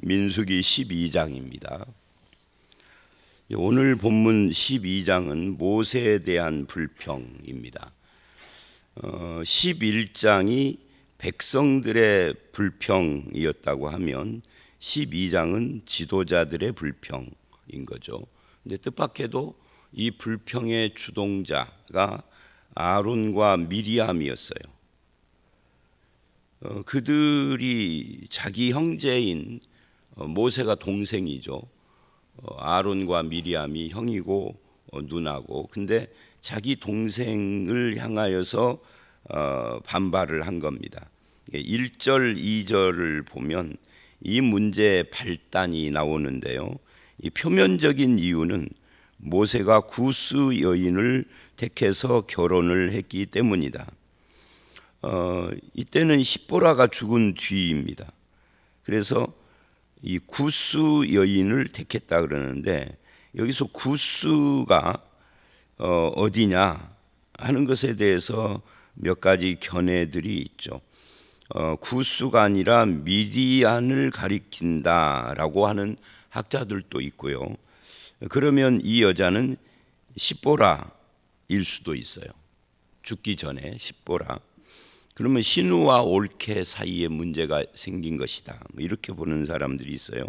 민수기 12장입니다. 오늘 본문 12장은 모세에 대한 불평입니다. 11장이 백성들의 불평이었다고 하면 12장은 지도자들의 불평인 거죠. 근데 뜻밖에도 이 불평의 주동자가 아론과 미리암이었어요. 그들이 자기 형제인 모세가 동생이죠. 아론과 미리암이 형이고 누나고, 근데 자기 동생을 향하여서 반발을 한 겁니다. 1절, 2절을 보면 이 문제의 발단이 나오는데요. 이 표면적인 이유는 모세가 구스 여인을 택해서 결혼을 했기 때문이다. 이때는 십보라가 죽은 뒤입니다. 그래서 이 구스 여인을 택했다 그러는데, 여기서 구스가 어디냐 하는 것에 대해서 몇 가지 견해들이 있죠. 구스가 아니라 미디안을 가리킨다라고 하는 학자들도 있고요. 그러면 이 여자는 십보라일 수도 있어요. 죽기 전에 십보라. 그러면 신우와 올케 사이에 문제가 생긴 것이다, 이렇게 보는 사람들이 있어요.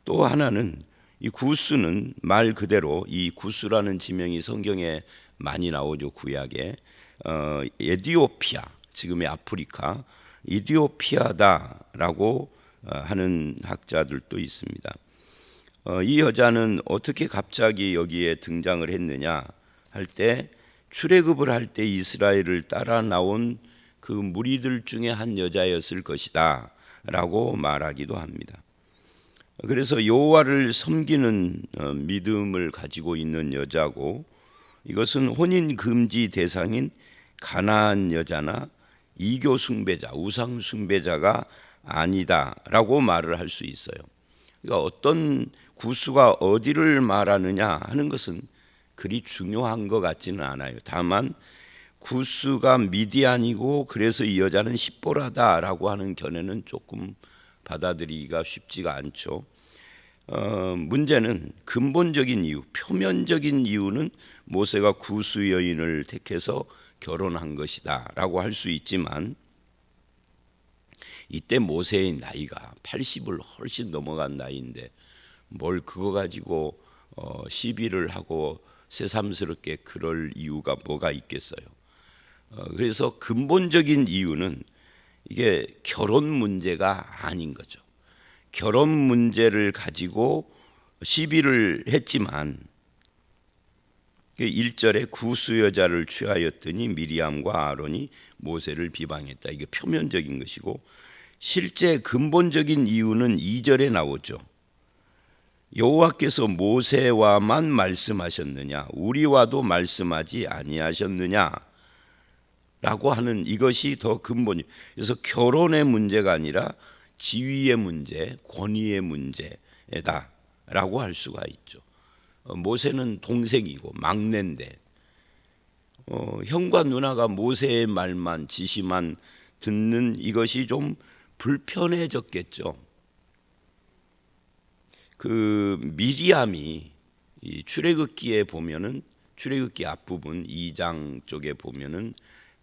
또 하나는 이 구스는 말 그대로, 이 구스라는 지명이 성경에 많이 나오죠. 구약에 에디오피아, 지금의 아프리카 이디오피아다라고 하는 학자들도 있습니다. 이 여자는 어떻게 갑자기 여기에 등장을 했느냐 할 때, 출애굽을 할 때 이스라엘을 따라 나온 그 무리들 중에 한 여자였을 것이다 라고 말하기도 합니다. 그래서 여호와를 섬기는 믿음을 가지고 있는 여자고, 이것은 혼인 금지 대상인 가나안 여자나 이교 숭배자, 우상 숭배자가 아니다라고 말을 할 수 있어요. 그러니까 어떤 구수가 어디를 말하느냐 하는 것은 그리 중요한 것 같지는 않아요. 다만 구스가 미디안이고 그래서 이 여자는 십보라다라고 하는 견해는 조금 받아들이기가 쉽지가 않죠. 문제는 근본적인 이유, 표면적인 이유는 모세가 구스 여인을 택해서 결혼한 것이다 라고 할 수 있지만, 이때 모세의 나이가 80을 훨씬 넘어간 나이인데 뭘 그거 가지고 시비를 하고 새삼스럽게 그럴 이유가 뭐가 있겠어요. 그래서 근본적인 이유는 이게 결혼 문제가 아닌 거죠. 결혼 문제를 가지고 시비를 했지만 1절에 구스 여자를 취하였더니 미리암과 아론이 모세를 비방했다. 이게 표면적인 것이고, 실제 근본적인 이유는 2절에 나오죠. 여호와께서 모세와만 말씀하셨느냐, 우리와도 말씀하지 아니하셨느냐 라고 하는, 이것이 더 근본이에요. 그래서 결혼의 문제가 아니라 지위의 문제, 권위의 문제다 라고 할 수가 있죠. 모세는 동생이고 막내인데 형과 누나가 모세의 말만, 지시만 듣는 이것이 좀 불편해졌겠죠. 그 미리암이 이 출애굽기에 보면은, 출애굽기 앞부분 2장 쪽에 보면은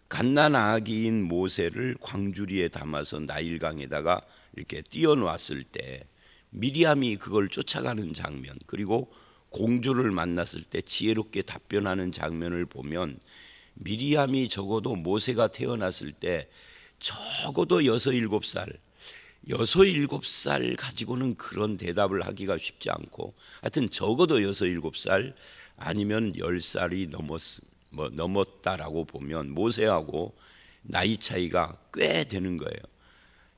갓난 아기인 모세를 광주리에 담아서 나일강에다가 이렇게 띄워놓았을 때 미리암이 그걸 쫓아가는 장면, 그리고 공주를 만났을 때 지혜롭게 답변하는 장면을 보면, 미리암이 적어도 모세가 태어났을 때 적어도 6, 7살 가지고는 그런 대답을 하기가 쉽지 않고, 하여튼 적어도 6, 7살 아니면 10살이 넘었다라고 보면 모세하고 나이 차이가 꽤 되는 거예요.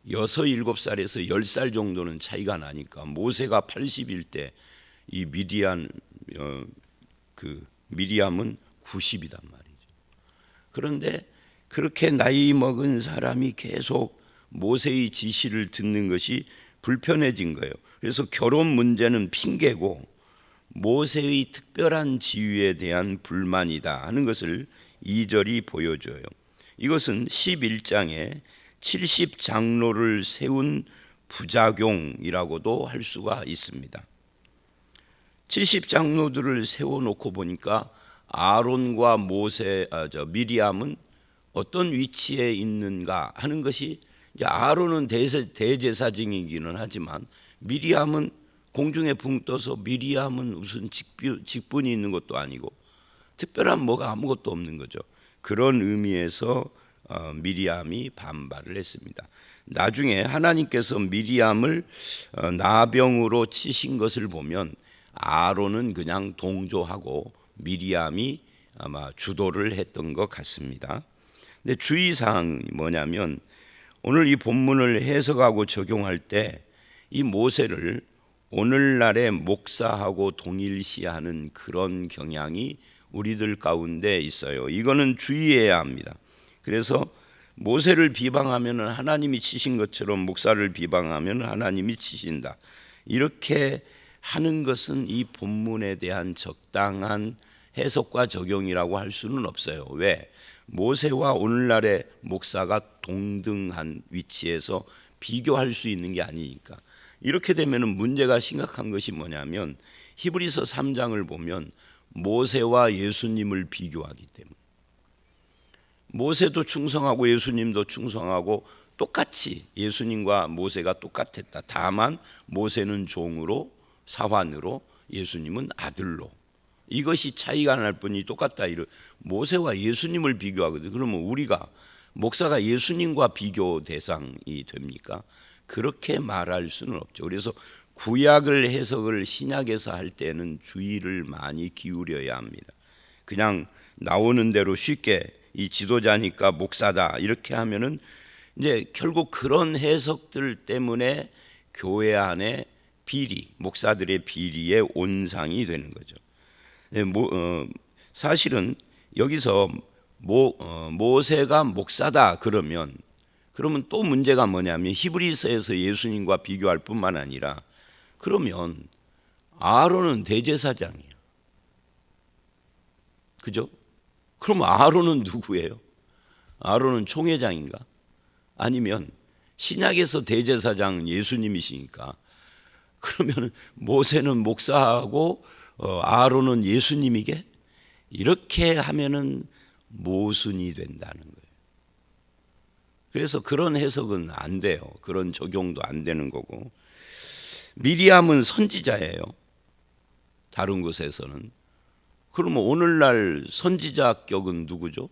6, 7살에서 10살 정도는 차이가 나니까 모세가 80일 때 이 미리암은 90이단 말이죠. 그런데 그렇게 나이 먹은 사람이 계속 모세의 지시를 듣는 것이 불편해진 거예요. 그래서 결혼 문제는 핑계고 모세의 특별한 지위에 대한 불만이다 하는 것을 2절이 보여줘요. 이것은 11장에 70장로를 세운 부작용이라고도 할 수가 있습니다. 70장로들을 세워놓고 보니까 아론과 미리암은 어떤 위치에 있는가 하는 것이, 이제 아론은 대제사장이기는 하지만 미리암은 공중에 붕 떠서, 미리암은 무슨 직분이 있는 것도 아니고 특별한 뭐가 아무것도 없는 거죠. 그런 의미에서 미리암이 반발을 했습니다. 나중에 하나님께서 미리암을 나병으로 치신 것을 보면 아론은 그냥 동조하고 미리암이 아마 주도를 했던 것 같습니다. 근데 주의사항이 뭐냐면, 오늘 이 본문을 해석하고 적용할 때 이 모세를 오늘날의 목사하고 동일시하는 그런 경향이 우리들 가운데 있어요. 이거는 주의해야 합니다. 그래서 모세를 비방하면 하나님이 치신 것처럼 목사를 비방하면 하나님이 치신다, 이렇게 하는 것은 이 본문에 대한 적당한 해석과 적용이라고 할 수는 없어요. 왜? 모세와 오늘날의 목사가 동등한 위치에서 비교할 수 있는 게 아니니까. 이렇게 되면 문제가 심각한 것이 뭐냐면, 히브리서 3장을 보면 모세와 예수님을 비교하기 때문에, 모세도 충성하고 예수님도 충성하고 똑같이 예수님과 모세가 똑같았다. 다만 모세는 종으로, 사환으로, 예수님은 아들로, 이것이 차이가 날 뿐이 똑같다. 모세와 예수님을 비교하거든. 그러면 우리가 목사가 예수님과 비교 대상이 됩니까? 그렇게 말할 수는 없죠. 그래서 구약을 해석을 신약에서 할 때는 주의를 많이 기울여야 합니다. 그냥 나오는 대로 쉽게 이 지도자니까 목사다 이렇게 하면은 이제 결국 그런 해석들 때문에 교회 안에 비리, 목사들의 비리의 온상이 되는 거죠. 사실은 여기서 모세가 목사다 그러면 또 문제가 뭐냐면, 히브리서에서 예수님과 비교할 뿐만 아니라, 그러면 아론은 대제사장이야, 그죠? 그럼 아론은 누구예요? 아론은 총회장인가? 아니면 신약에서 대제사장은 예수님이시니까, 그러면 모세는 목사하고 아론은 예수님이게? 이렇게 하면은 모순이 된다는 거예요. 그래서 그런 해석은 안 돼요. 그런 적용도 안 되는 거고, 미리암은 선지자예요, 다른 곳에서는. 그러면 오늘날 선지자격은 누구죠?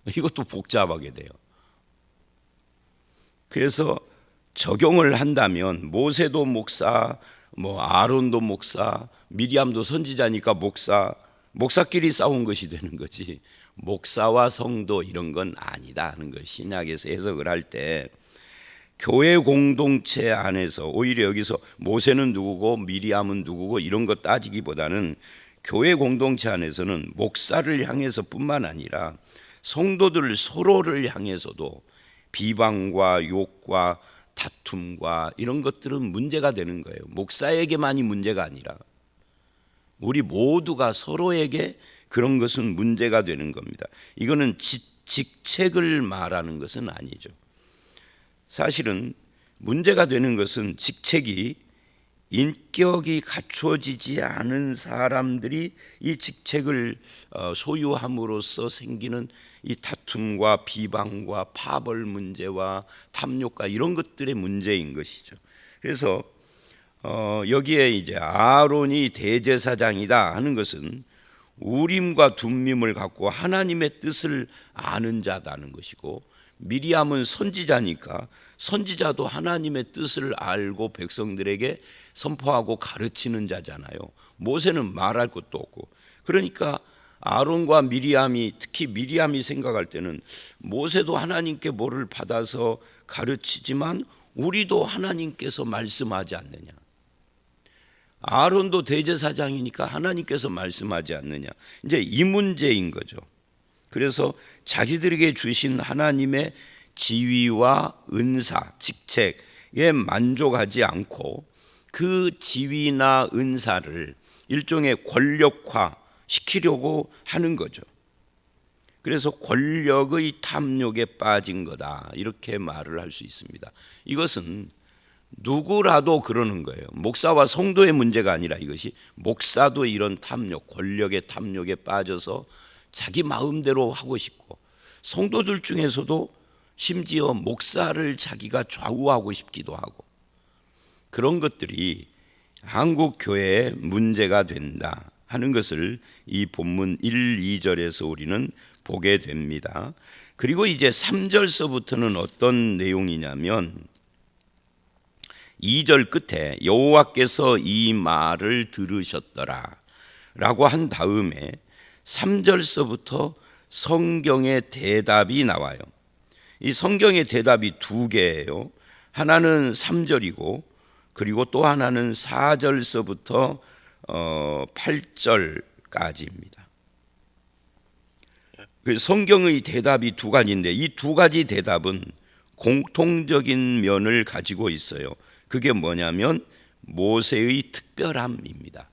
이것도 복잡하게 돼요. 그래서 적용을 한다면 모세도 목사, 아론도 목사, 미리암도 선지자니까 목사끼리 싸운 것이 되는 거지, 목사와 성도 이런 건 아니다 하는 거예요. 신약에서 해석을 할 때 교회 공동체 안에서 오히려 여기서 모세는 누구고 미리암은 누구고 이런 거 따지기보다는 교회 공동체 안에서는 목사를 향해서 뿐만 아니라 성도들 서로를 향해서도 비방과 욕과 다툼과 이런 것들은 문제가 되는 거예요. 목사에게만이 문제가 아니라 우리 모두가 서로에게 그런 것은 문제가 되는 겁니다. 이거는 직책을 말하는 것은 아니죠. 사실은 문제가 되는 것은 직책이 인격이 갖추어지지 않은 사람들이 이 직책을 소유함으로써 생기는 이 다툼과 비방과 파벌 문제와 탐욕과 이런 것들의 문제인 것이죠. 그래서 여기에 이제 아론이 대제사장이다 하는 것은 우림과 둠밈을 갖고 하나님의 뜻을 아는 자다는 것이고, 미리암은 선지자니까 선지자도 하나님의 뜻을 알고 백성들에게 선포하고 가르치는 자잖아요. 모세는 말할 것도 없고. 그러니까 아론과 미리암이, 특히 미리암이 생각할 때는 모세도 하나님께 뭐를 받아서 가르치지만 우리도 하나님께서 말씀하지 않느냐, 아론도 대제사장이니까 하나님께서 말씀하지 않느냐, 이제 이 문제인 거죠. 그래서 자기들에게 주신 하나님의 지위와 은사, 직책에 만족하지 않고 그 지위나 은사를 일종의 권력화 시키려고 하는 거죠. 그래서 권력의 탐욕에 빠진 거다, 이렇게 말을 할 수 있습니다. 이것은 누구라도 그러는 거예요. 목사와 성도의 문제가 아니라 이것이 목사도 이런 탐욕, 권력의 탐욕에 빠져서 자기 마음대로 하고 싶고, 성도들 중에서도 심지어 목사를 자기가 좌우하고 싶기도 하고, 그런 것들이 한국 교회의 문제가 된다 하는 것을 이 본문 1, 2절에서 우리는 보게 됩니다. 그리고 이제 3절서부터는 어떤 내용이냐면 2절 끝에 여호와께서 이 말을 들으셨더라 라고 한 다음에 3절서부터 성경의 대답이 나와요. 이 성경의 대답이 두 개예요. 하나는 3절이고 그리고 또 하나는 4절서부터 8절까지입니다. 성경의 대답이 두 가지인데 이 두 가지 대답은 공통적인 면을 가지고 있어요. 그게 뭐냐면 모세의 특별함입니다.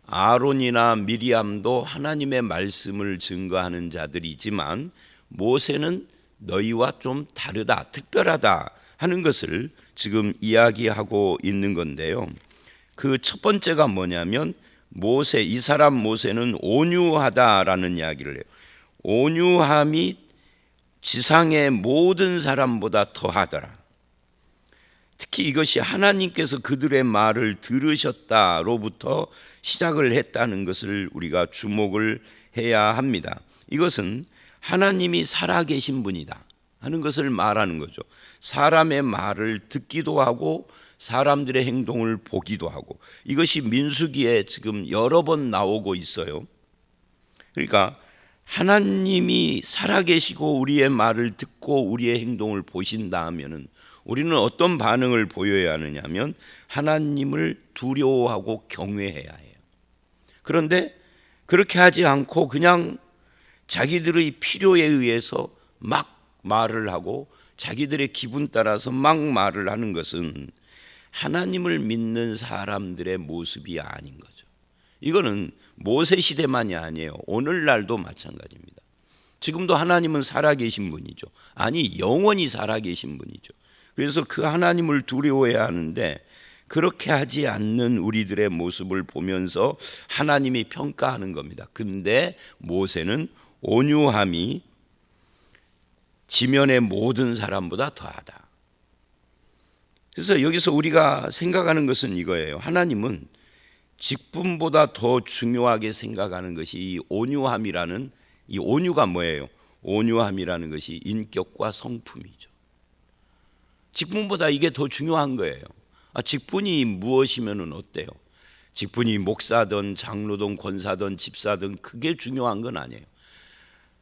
아론이나 미리암도 하나님의 말씀을 증거하는 자들이지만 모세는 너희와 좀 다르다, 특별하다 하는 것을 지금 이야기하고 있는 건데요. 그 첫 번째가 뭐냐면 모세, 이 사람 모세는 온유하다라는 이야기를 해요. 온유함이 지상의 모든 사람보다 더하더라. 특히 이것이 하나님께서 그들의 말을 들으셨다로부터 시작을 했다는 것을 우리가 주목을 해야 합니다. 이것은 하나님이 살아계신 분이다 하는 것을 말하는 거죠. 사람의 말을 듣기도 하고 사람들의 행동을 보기도 하고, 이것이 민수기에 지금 여러 번 나오고 있어요. 그러니까 하나님이 살아계시고 우리의 말을 듣고 우리의 행동을 보신다 하면은 우리는 어떤 반응을 보여야 하느냐면 하나님을 두려워하고 경외해야 해요. 그런데 그렇게 하지 않고 그냥 자기들의 필요에 의해서 막 말을 하고 자기들의 기분 따라서 막 말을 하는 것은 하나님을 믿는 사람들의 모습이 아닌 거죠. 이거는 모세 시대만이 아니에요. 오늘날도 마찬가지입니다. 지금도 하나님은 살아계신 분이죠. 아니, 영원히 살아계신 분이죠. 그래서 그 하나님을 두려워해야 하는데 그렇게 하지 않는 우리들의 모습을 보면서 하나님이 평가하는 겁니다. 근데 모세는 온유함이 지면의 모든 사람보다 더하다. 그래서 여기서 우리가 생각하는 것은 이거예요. 하나님은 직분보다 더 중요하게 생각하는 것이 이 온유함이라는, 이 온유가 뭐예요? 온유함이라는 것이 인격과 성품이죠. 직분보다 이게 더 중요한 거예요. 직분이 무엇이면 어때요? 직분이 목사든 장로든 권사든 집사든 그게 중요한 건 아니에요.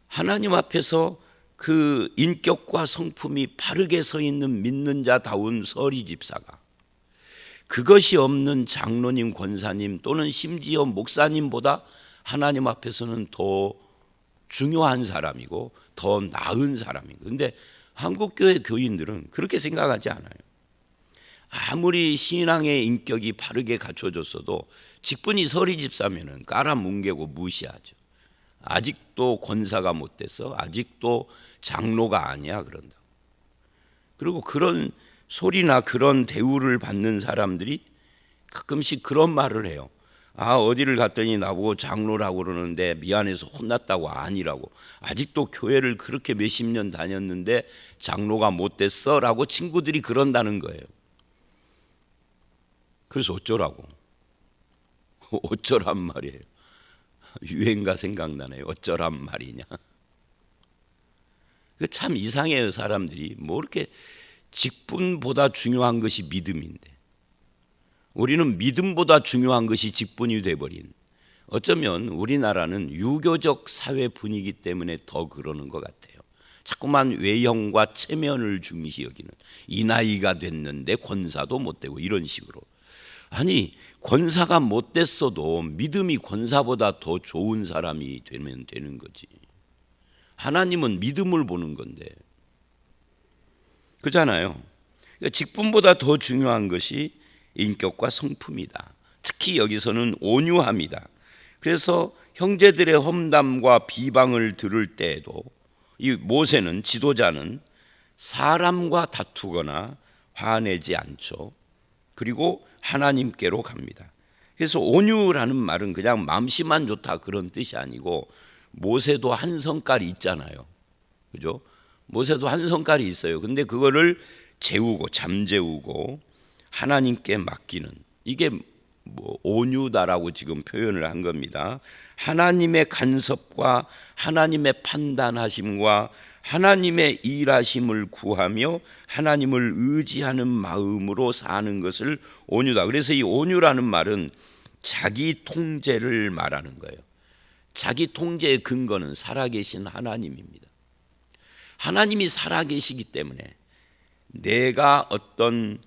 하나님 앞에서 그 인격과 성품이 바르게 서 있는 믿는 자다운 서리 집사가, 그것이 없는 장로님, 권사님 또는 심지어 목사님보다 하나님 앞에서는 더 중요한 사람이고 더 나은 사람이고, 그런데 한국교회 교인들은 그렇게 생각하지 않아요. 아무리 신앙의 인격이 바르게 갖춰졌어도 직분이 서리 집사면은 깔아뭉개고 무시하죠. 아직도 권사가 못 됐어, 아직도 장로가 아니야 그런다고. 그리고 그런 소리나 그런 대우를 받는 사람들이 가끔씩 그런 말을 해요. 어디를 갔더니 나보고 장로라고 그러는데 미안해서 혼났다고. 아니라고. 아직도 교회를 그렇게 몇십 년 다녔는데 장로가 못 됐어 라고 친구들이 그런다는 거예요. 그래서 어쩌라고. 어쩌란 말이에요. 유행가 생각나네요. 어쩌란 말이냐. 참 이상해요. 사람들이 뭐 이렇게 직분보다 중요한 것이 믿음인데 우리는 믿음보다 중요한 것이 직분이 돼버린, 어쩌면 우리나라는 유교적 사회 분위기 때문에 더 그러는 것 같아요. 자꾸만 외형과 체면을 중시 여기는, 이 나이가 됐는데 권사도 못 되고 이런 식으로. 아니, 권사가 못 됐어도 믿음이 권사보다 더 좋은 사람이 되면 되는 거지. 하나님은 믿음을 보는 건데, 그렇잖아요. 그러니까 직분보다 더 중요한 것이 인격과 성품이다. 특히 여기서는 온유함이다. 그래서 형제들의 험담과 비방을 들을 때에도 이 모세는, 지도자는 사람과 다투거나 화내지 않죠. 그리고 하나님께로 갑니다. 그래서 온유라는 말은 그냥 맘씨만 좋다 그런 뜻이 아니고, 모세도 한 성깔이 있잖아요. 그죠? 모세도 한 성깔이 있어요. 근데 그거를 재우고 잠재우고 하나님께 맡기는, 이게 뭐 온유다라고 지금 표현을 한 겁니다. 하나님의 간섭과 하나님의 판단하심과 하나님의 일하심을 구하며 하나님을 의지하는 마음으로 사는 것을 온유다. 그래서 이 온유라는 말은 자기 통제를 말하는 거예요. 자기 통제의 근거는 살아계신 하나님입니다. 하나님이 살아계시기 때문에 내가 어떤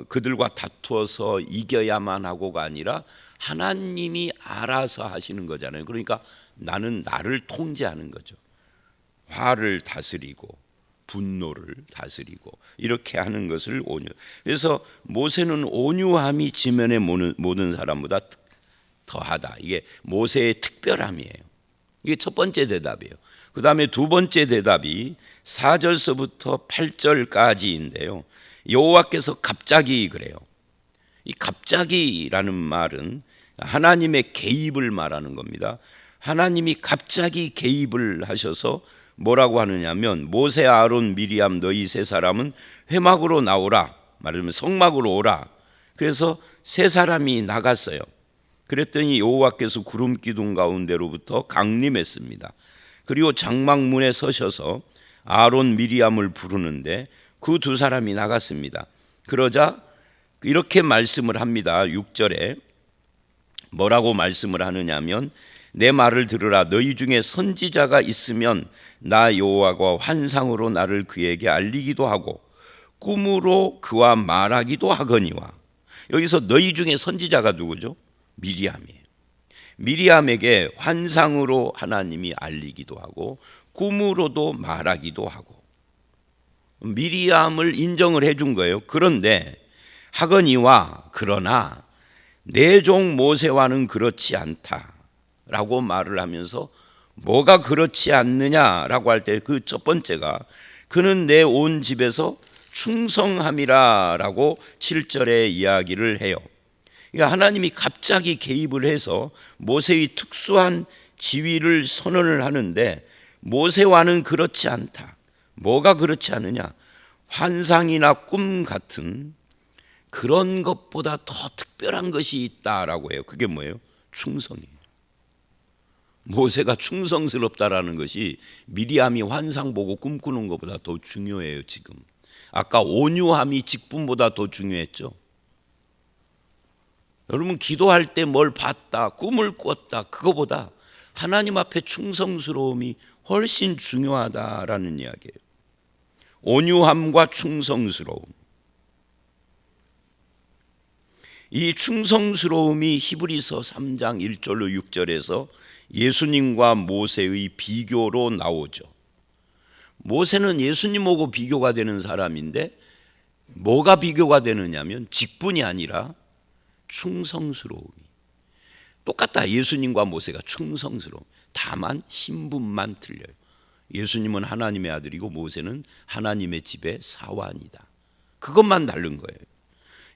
그들과 다투어서 이겨야만 하고가 아니라 하나님이 알아서 하시는 거잖아요. 그러니까 나는 나를 통제하는 거죠. 화를 다스리고 분노를 다스리고 이렇게 하는 것을 온유. 그래서 모세는 온유함이 지면의 모든 사람보다 더하다. 이게 모세의 특별함이에요. 이게 첫 번째 대답이에요. 그 다음에 두 번째 대답이 4절서부터 8절까지인데요. 여호와께서 갑자기 그래요. 이 갑자기라는 말은 하나님의 개입을 말하는 겁니다. 하나님이 갑자기 개입을 하셔서 뭐라고 하느냐면, 모세, 아론, 미리암 너희 세 사람은 회막으로 나오라, 말하자면 성막으로 오라. 그래서 세 사람이 나갔어요. 그랬더니 여호와께서 구름 기둥 가운데로부터 강림했습니다. 그리고 장막문에 서셔서 아론, 미리암을 부르는데 그 두 사람이 나갔습니다. 그러자 이렇게 말씀을 합니다. 6절에 뭐라고 말씀을 하느냐면, 내 말을 들으라. 너희 중에 선지자가 있으면 나 여호와가 환상으로 나를 그에게 알리기도 하고 꿈으로 그와 말하기도 하거니와. 여기서 너희 중에 선지자가 누구죠? 미리암이에요. 미리암에게 환상으로 하나님이 알리기도 하고 꿈으로도 말하기도 하고, 미리암을 인정을 해준 거예요. 그런데 하거니와, 그러나 내 종 모세와는 그렇지 않다라고 말을 하면서, 뭐가 그렇지 않느냐라고 할 때 그 첫 번째가 그는 내 온 집에서 충성함이라라고 7절에 이야기를 해요. 그러니까 하나님이 갑자기 개입을 해서 모세의 특수한 지위를 선언을 하는데, 모세와는 그렇지 않다. 뭐가 그렇지 않느냐? 환상이나 꿈 같은 그런 것보다 더 특별한 것이 있다라고 해요. 그게 뭐예요? 충성이에요. 모세가 충성스럽다라는 것이 미리암이 환상 보고 꿈꾸는 것보다 더 중요해요. 지금 아까 온유함이 직분보다 더 중요했죠. 여러분, 기도할 때 뭘 봤다, 꿈을 꿨다, 그거보다 하나님 앞에 충성스러움이 훨씬 중요하다라는 이야기예요. 온유함과 충성스러움. 이 충성스러움이 히브리서 3장 1절로 6절에서 예수님과 모세의 비교로 나오죠. 모세는 예수님하고 비교가 되는 사람인데, 뭐가 비교가 되느냐면 직분이 아니라 충성스러움이 똑같다. 예수님과 모세가 충성스러움. 다만 신분만 틀려요. 예수님은 하나님의 아들이고 모세는 하나님의 집의 사환이다. 그것만 다른 거예요.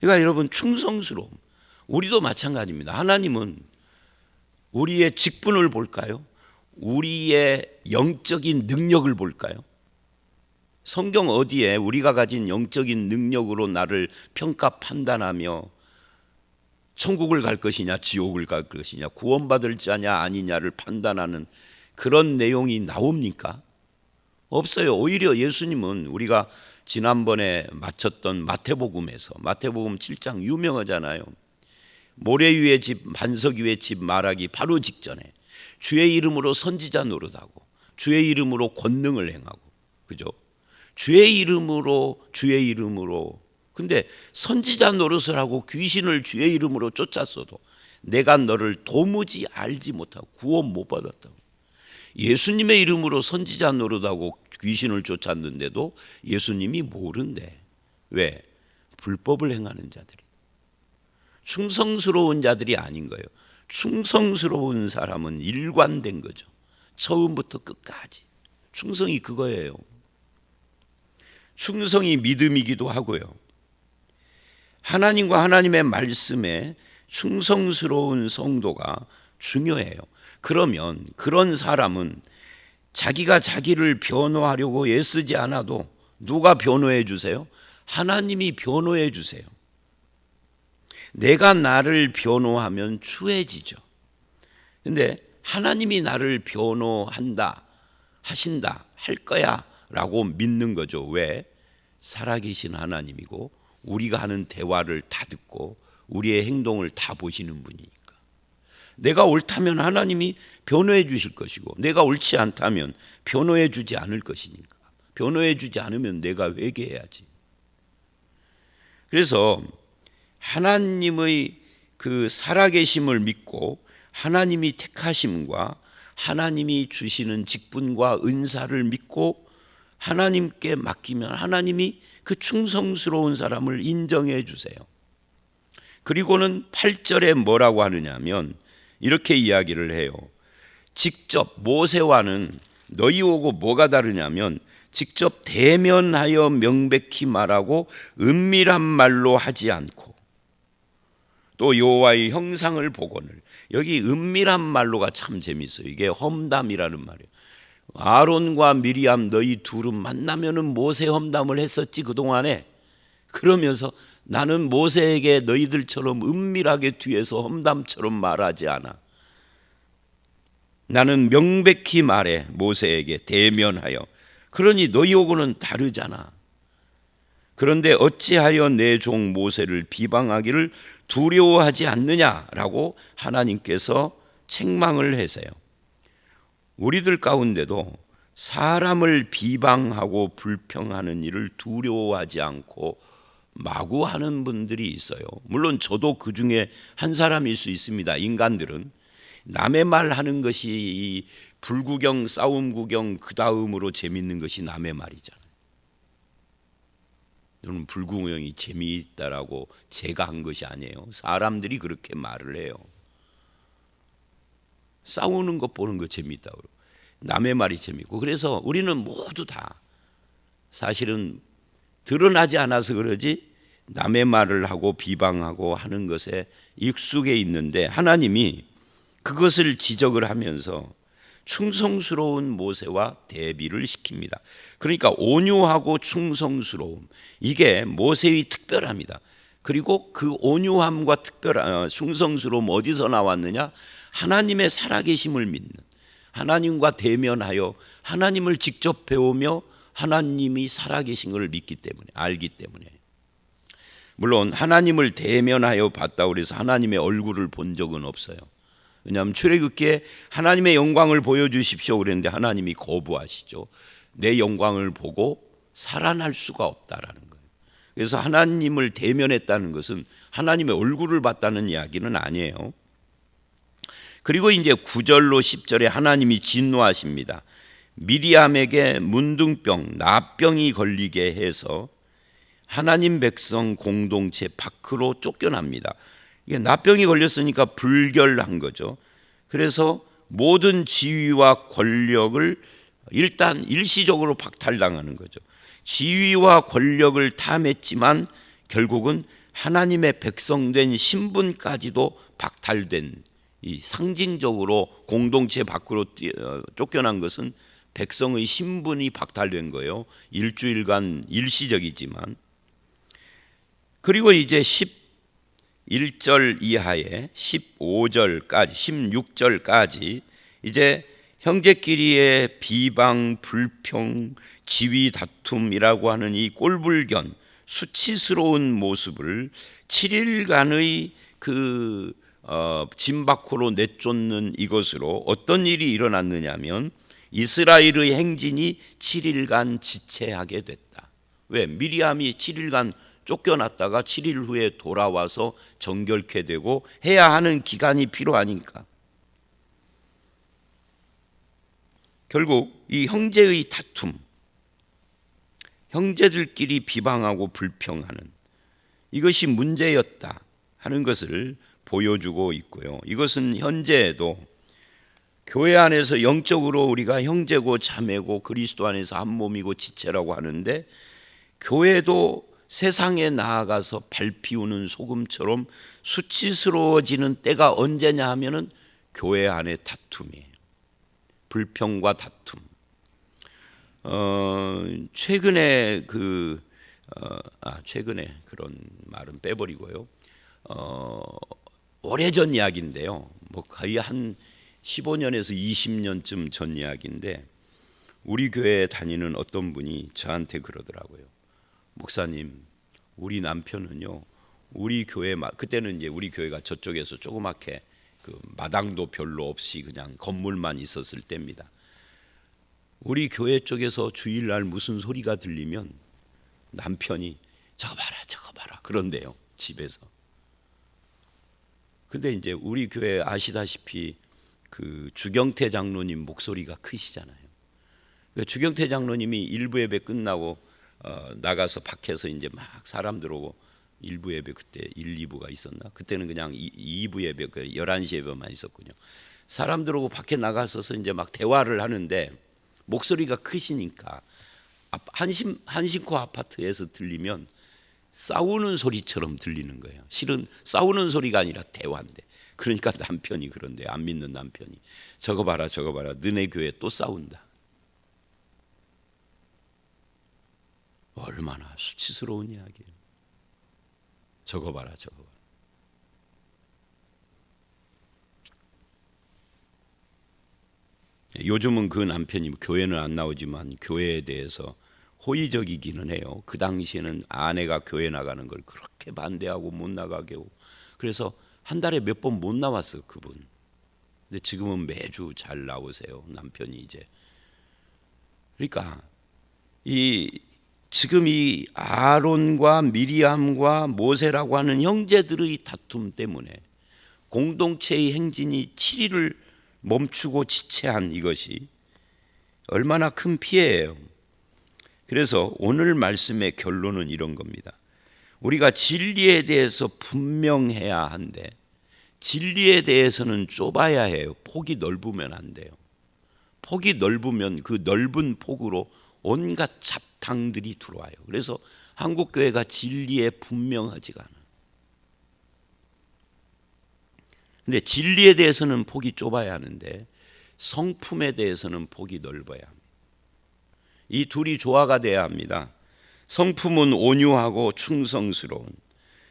그러니까 여러분, 충성스러움, 우리도 마찬가지입니다. 하나님은 우리의 직분을 볼까요? 우리의 영적인 능력을 볼까요? 성경 어디에 우리가 가진 영적인 능력으로 나를 평가 판단하며 천국을 갈 것이냐 지옥을 갈 것이냐 구원받을 자냐 아니냐를 판단하는 그런 내용이 나옵니까? 없어요. 오히려 예수님은 우리가 지난번에 마쳤던 마태복음에서, 마태복음 7장 유명하잖아요. 모래 위의 집 반석 위의 집 말하기 바로 직전에 주의 이름으로 선지자 노릇하고 주의 이름으로 권능을 행하고, 그죠? 주의 이름으로 근데 선지자 노릇을 하고 귀신을 주의 이름으로 쫓았어도 내가 너를 도무지 알지 못하고 구원 못 받았다고. 예수님의 이름으로 선지자 노릇하고 귀신을 쫓았는데도 예수님이 모른대. 왜? 불법을 행하는 자들이. 충성스러운 자들이 아닌 거예요. 충성스러운 사람은 일관된 거죠. 처음부터 끝까지 충성이 그거예요. 충성이 믿음이기도 하고요. 하나님과 하나님의 말씀에 충성스러운 성도가 중요해요. 그러면 그런 사람은 자기가 자기를 변호하려고 애쓰지 않아도 누가 변호해 주세요? 하나님이 변호해 주세요. 내가 나를 변호하면 추해지죠. 근데 하나님이 나를 변호한다, 하신다, 할 거야 라고 믿는 거죠. 왜? 살아계신 하나님이고 우리가 하는 대화를 다 듣고 우리의 행동을 다 보시는 분이니까. 내가 옳다면 하나님이 변호해 주실 것이고 내가 옳지 않다면 변호해 주지 않을 것이니까. 변호해 주지 않으면 내가 회개해야지. 그래서 하나님의 그 살아계심을 믿고 하나님이 택하심과 하나님이 주시는 직분과 은사를 믿고 하나님께 맡기면 하나님이 그 충성스러운 사람을 인정해 주세요. 그리고는 8절에 뭐라고 하느냐면 이렇게 이야기를 해요. 직접 모세와는 너희 오고 뭐가 다르냐면 직접 대면하여 명백히 말하고 은밀한 말로 하지 않고 또 여호와의 형상을 보거늘. 여기 은밀한 말로가 참 재밌어요. 이게 험담이라는 말이에요. 아론과 미리암 너희 둘은 만나면은 모세 험담을 했었지 그동안에. 그러면서 나는 모세에게 너희들처럼 은밀하게 뒤에서 험담처럼 말하지 않아. 나는 명백히 말해 모세에게 대면하여. 그러니 너희하고는 다르잖아. 그런데 어찌하여 내 종 모세를 비방하기를 두려워하지 않느냐라고 하나님께서 책망을 하세요. 우리들 가운데도 사람을 비방하고 불평하는 일을 두려워하지 않고 마구 하는 분들이 있어요. 물론 저도 그 중에 한 사람일 수 있습니다. 인간들은 남의 말 하는 것이 이 불구경, 싸움 구경 그 다음으로 재밌는 것이 남의 말이잖아요. 여러분 불구경이 재미있다라고 제가 한 것이 아니에요. 사람들이 그렇게 말을 해요. 싸우는 것 보는 거 재미있다고 남의 말이 재미있고. 그래서 우리는 모두 다 사실은 드러나지 않아서 그러지 남의 말을 하고 비방하고 하는 것에 익숙해 있는데 하나님이 그것을 지적을 하면서 충성스러운 모세와 대비를 시킵니다. 그러니까 온유하고 충성스러움, 이게 모세의 특별함이다. 그리고 그 온유함과 특별한 충성스러움 어디서 나왔느냐? 하나님의 살아계심을 믿는, 하나님과 대면하여 하나님을 직접 배우며 하나님이 살아계신 것을 믿기 때문에, 알기 때문에. 물론 하나님을 대면하여 봤다고 해서 하나님의 얼굴을 본 적은 없어요. 왜냐하면 출애굽기에 하나님의 영광을 보여주십시오 그랬는데 하나님이 거부하시죠. 내 영광을 보고 살아날 수가 없다라는 거예요. 그래서 하나님을 대면했다는 것은 하나님의 얼굴을 봤다는 이야기는 아니에요. 그리고 이제 9절로 10절에 하나님이 진노하십니다. 미리암에게 문둥병, 나병이 걸리게 해서 하나님 백성 공동체 밖으로 쫓겨납니다. 이게 나병이 걸렸으니까 불결한 거죠. 그래서 모든 지위와 권력을 일단 일시적으로 박탈당하는 거죠. 지위와 권력을 탐했지만 결국은 하나님의 백성된 신분까지도 박탈된, 이 상징적으로 공동체 밖으로 쫓겨난 것은 백성의 신분이 박탈된 거예요. 일주일간 일시적이지만. 그리고 이제 11절 이하에 15절까지 16절까지 이제 형제끼리의 비방, 불평, 지위 다툼이라고 하는 이 꼴불견, 수치스러운 모습을 7일간의 그 짐 밖으로 내쫓는 이것으로 어떤 일이 일어났느냐면 이스라엘의 행진이 7일간 지체하게 됐다. 왜? 미리암이 7일간 쫓겨났다가 7일 후에 돌아와서 정결케 되고 해야 하는 기간이 필요하니까. 결국 이 형제의 다툼, 형제들끼리 비방하고 불평하는 이것이 문제였다 하는 것을 보여주고 있고요. 이것은 현재에도 교회 안에서 영적으로 우리가 형제고 자매고 그리스도 안에서 한 몸이고 지체라고 하는데 교회도 세상에 나아가서 밟히우는 소금처럼 수치스러워지는 때가 언제냐 하면은 교회 안의 다툼이에요. 불평과 다툼. 최근에 최근에 그런 말은 빼버리고요. 오래전 이야기인데요. 뭐 거의 한 15년에서 20년쯤 전 이야기인데 우리 교회에 다니는 어떤 분이 저한테 그러더라고요. 목사님, 우리 남편은요, 우리 교회 그때는 이제 우리 교회가 저쪽에서 조그맣게 그 마당도 별로 없이 그냥 건물만 있었을 때입니다. 우리 교회 쪽에서 주일날 무슨 소리가 들리면 남편이 저거 봐라 그런데요, 집에서. 근데 이제 우리 교회 아시다시피 그 주경태 장로님 목소리가 크시잖아요. 주경태 장로님이 일부 예배 끝나고 나가서 밖에서 이제 막 사람 들어오고, 일부 예배 그때 1, 2부가 있었나? 그때는 그냥 2부 예배, 11시 예배만 있었군요. 사람 들어오고 밖에 나가서서 이제 막 대화를 하는데 목소리가 크시니까 한신코 아파트에서 들리면 싸우는 소리처럼 들리는 거예요. 실은 싸우는 소리가 아니라 대화인데. 그러니까 남편이 그런데, 안 믿는 남편이 저거 봐라 너네 교회 또 싸운다. 얼마나 수치스러운 이야기예요. 저거 봐라. 요즘은 그 남편이 교회는 안 나오지만 교회에 대해서 호의적이기는 해요. 그 당시에는 아내가 교회 나가는 걸 그렇게 반대하고 못 나가게 하고, 그래서 한 달에 몇 번 못 나왔어 그분. 근데 지금은 매주 잘 나오세요, 남편이 이제. 그러니까 지금 이 아론과 미리암과 모세라고 하는 형제들의 다툼 때문에 공동체의 행진이 7일을 멈추고 지체한 이것이 얼마나 큰 피해예요. 그래서 오늘 말씀의 결론은 이런 겁니다. 우리가 진리에 대해서 분명해야 한데 진리에 대해서는 좁아야 해요. 폭이 넓으면 안 돼요. 폭이 넓으면 그 넓은 폭으로 온갖 잡탕들이 들어와요. 그래서 한국 교회가 진리에 분명하지가 않아요. 근데 진리에 대해서는 폭이 좁아야 하는데 성품에 대해서는 폭이 넓어야 합니다. 이 둘이 조화가 돼야 합니다. 성품은 온유하고 충성스러운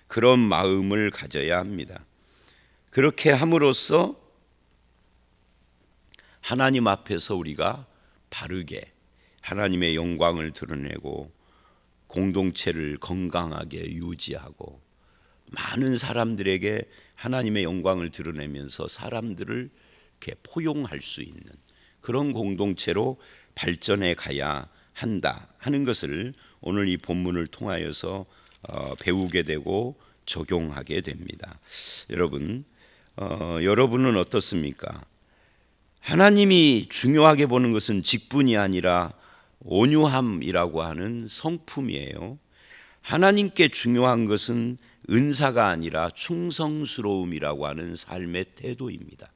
그런 마음을 가져야 합니다. 그렇게 함으로써 하나님 앞에서 우리가 바르게 하나님의 영광을 드러내고 공동체를 건강하게 유지하고 많은 사람들에게 하나님의 영광을 드러내면서 사람들을 이렇게 포용할 수 있는 그런 공동체로 발전해 가야 한다 하는 것을 오늘 이 본문을 통하여서 배우게 되고 적용하게 됩니다. 여러분은 어떻습니까? 하나님이 중요하게 보는 것은 직분이 아니라 온유함이라고 하는 성품이에요. 하나님께 중요한 것은 은사가 아니라 충성스러움이라고 하는 삶의 태도입니다.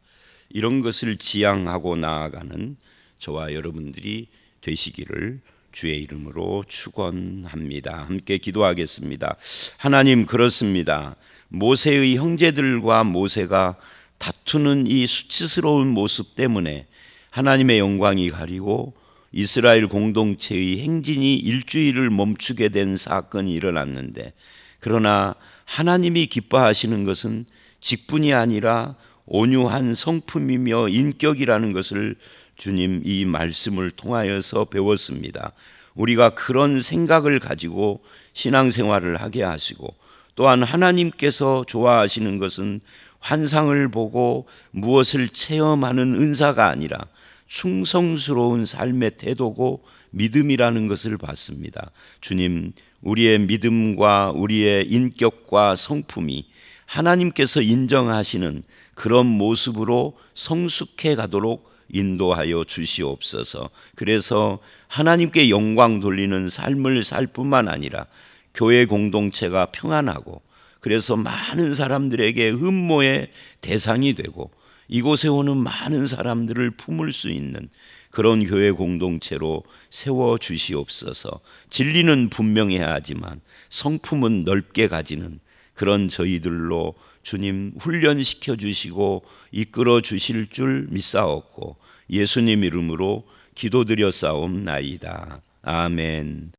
이런 것을 지향하고 나아가는 저와 여러분들이 되시기를 주의 이름으로 축원합니다. 함께 기도하겠습니다. 하나님, 그렇습니다. 모세의 형제들과 모세가 다투는 이 수치스러운 모습 때문에 하나님의 영광이 가리고 이스라엘 공동체의 행진이 일주일을 멈추게 된 사건이 일어났는데, 그러나 하나님이 기뻐하시는 것은 직분이 아니라 온유한 성품이며 인격이라는 것을 주님 이 말씀을 통하여서 배웠습니다. 우리가 그런 생각을 가지고 신앙생활을 하게 하시고, 또한 하나님께서 좋아하시는 것은 환상을 보고 무엇을 체험하는 은사가 아니라 충성스러운 삶의 태도고 믿음이라는 것을 봤습니다. 주님, 우리의 믿음과 우리의 인격과 성품이 하나님께서 인정하시는 그런 모습으로 성숙해 가도록 인도하여 주시옵소서. 그래서 하나님께 영광 돌리는 삶을 살 뿐만 아니라 교회 공동체가 평안하고, 그래서 많은 사람들에게 흠모의 대상이 되고 이곳에 오는 많은 사람들을 품을 수 있는 그런 교회 공동체로 세워 주시옵소서. 진리는 분명해야 하지만 성품은 넓게 가지는 그런 저희들로 주님 훈련시켜 주시고 이끌어 주실 줄 믿사옵고 예수님 이름으로 기도드려 싸움나이다. 아멘.